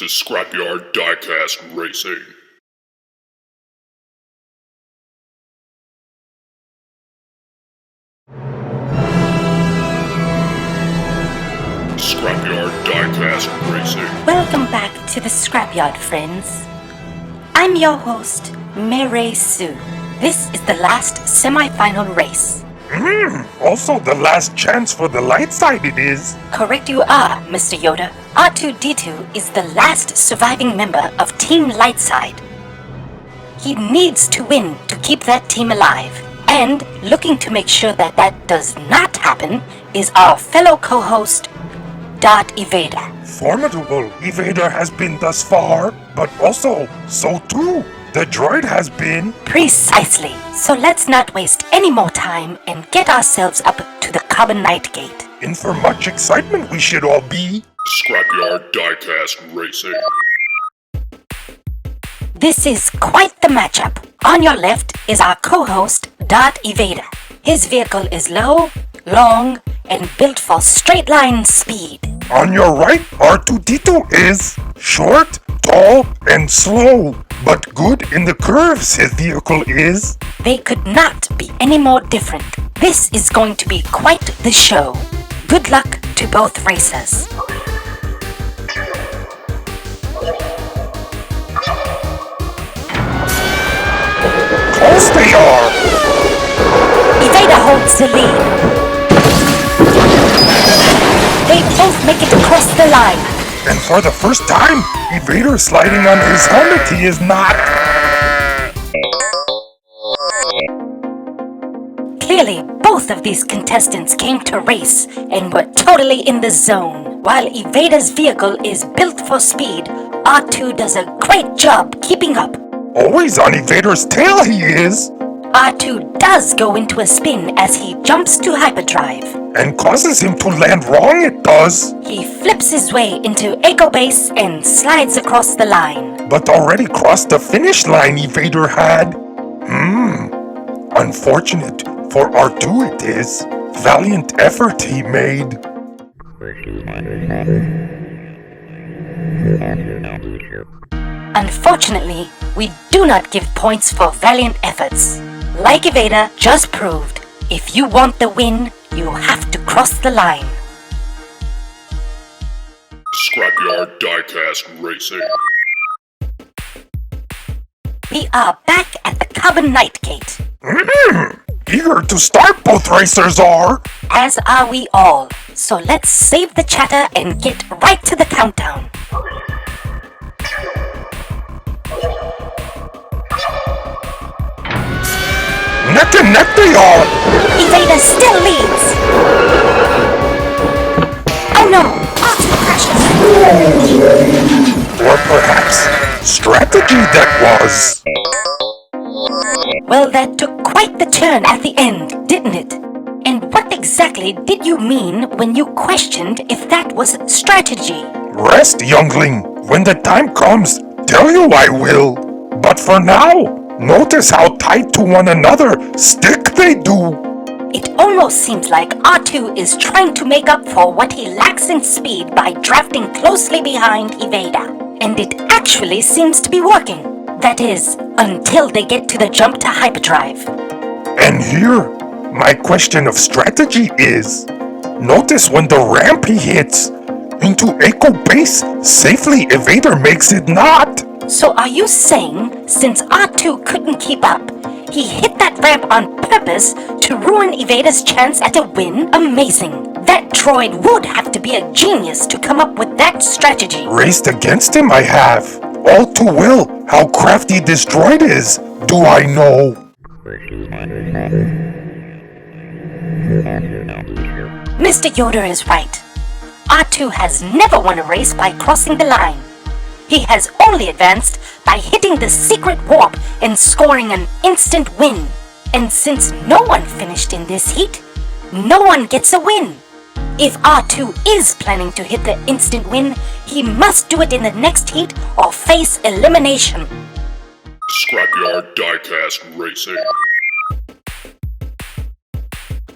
to Scrapyard Diecast Racing. Scrapyard Diecast Racing. Welcome back to the Scrapyard, friends. I'm your host, Mary Sue. This is the last semi-final race. Also the last chance for the light side it is. Correct you are, Mr. Yoda. R2-D2 is the last surviving member of Team Lightside. He needs to win to keep that team alive. And looking to make sure that that does not happen is our fellow co-host, Dart Evader. Formidable Evader has been thus far, but also so too the droid has been. Precisely. So let's not waste any more time and get ourselves up to the Carbonite Gate. In for much excitement we should all be. Scrapyard Diecast Racing. This is quite the matchup. On your left is our co-host, Dart Evader. His vehicle is low, long, and built for straight-line speed. On your right, R2-D2 is short, tall, and slow, but good in the curves his vehicle is. They could not be any more different. This is going to be quite the show. Good luck to both racers. Close they are! Evader holds the lead. They both make it across the line. And for the first time, Evader sliding on his helmet he is not. Clearly, both of these contestants came to race and were totally in the zone. While Evader's vehicle is built for speed, R2 does a great job keeping up. Always on Evader's tail he is. R2 does go into a spin as he jumps to hyperdrive. And causes him to land wrong it does. He flips his way into Echo Base and slides across the line. But already crossed the finish line Evader had. Unfortunate for R2 it is. Valiant effort he made. Unfortunately, we do not give points for valiant efforts. Like Evader just proved, if you want the win, you have to cross the line. Scrapyard Diecast Racing. We are back at the Carbonite Gate. Eager to start both racers are. As are we all. So let's save the chatter and get right to the countdown. Neck and neck they are. Evader still leads. Oh no! R2 crashes. Or perhaps strategy that was. Well, that took quite the turn at the end, didn't it? And what exactly did you mean when you questioned if that was strategy? Rest, youngling. When the time comes, tell you I will. But for now, notice how tight to one another stick they do. It almost seems like R2 is trying to make up for what he lacks in speed by drafting closely behind Evader. And it actually seems to be working. That is, until they get to the jump to hyperdrive. And here, my question of strategy is, notice when the ramp he hits into Echo Base, safely Evader makes it not. So are you saying, since R2 couldn't keep up, he hit that ramp on purpose to ruin Evader's chance at a win? Amazing. That droid would have to be a genius to come up with that strategy. Raced against him I have. All too well how crafty this droid is, do I know. Mr. Yoda is right. R2 has never won a race by crossing the line. He has only advanced by hitting the secret warp and scoring an instant win. And since no one finished in this heat, no one gets a win. If R2 is planning to hit the instant win, he must do it in the next heat or face elimination. Scrapyard Diecast Racing.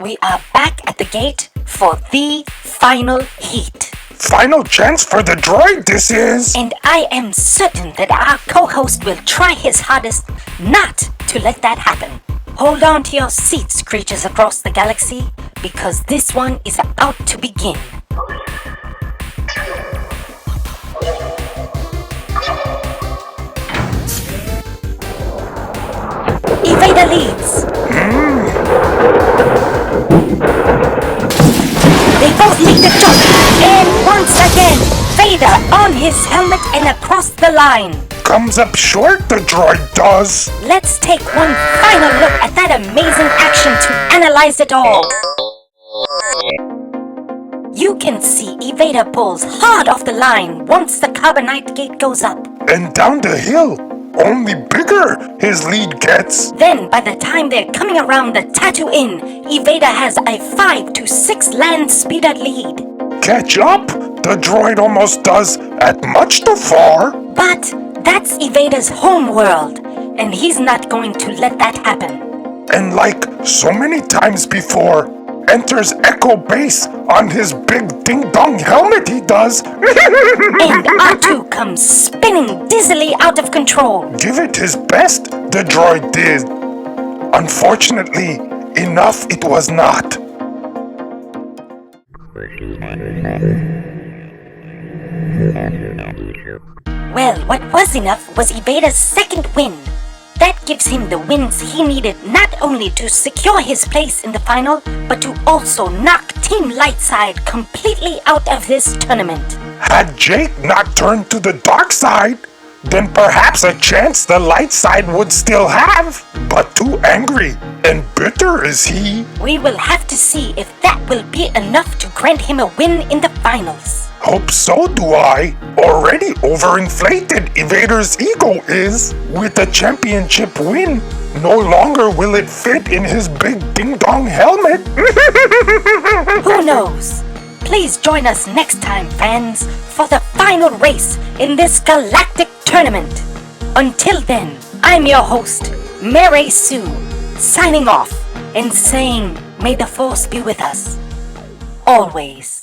We are back at the gate for the final heat. final chance for the droid this is. And I am certain that our co-host will try his hardest not to let that happen. Hold on to your seats, creatures across the galaxy, because this one is about to begin. Evader leads. They both make the jump, and once again, Vader on his helmet and across the line. Comes up short, the droid does. Let's take one final look at that amazing action to analyze it all. You can see Evader pulls hard off the line once the carbonite gate goes up. And down the hill, only bigger his lead gets. Then, by the time they're coming around the Tattoo Inn, Evader has a 5 to 6 land speeder lead. Catch up, the droid almost does at much too far. But that's Evader's home world, and he's not going to let that happen. And like so many times before, enters Echo Base on his big ding-dong helmet he does. And R2 comes spinning dizzily out of control. Give it his best, the droid did. Unfortunately, enough it was not. Well, what was enough was Evader's second win. That gives him the wins he needed not only to secure his place in the final, but to also knock Team Lightside completely out of this tournament. Had Jake not turned to the dark side, then perhaps a chance the light side would still have. But too angry and bitter is he. We will have to see if that will be enough to grant him a win in the finals. Hope so do I. Already overinflated Evader's ego is. With a championship win, no longer will it fit in his big ding-dong helmet. Who knows? Please join us next time, fans, for the final race in this galactic tournament. Until then, I'm your host, Mary Sue, signing off and saying, may the Force be with us. Always.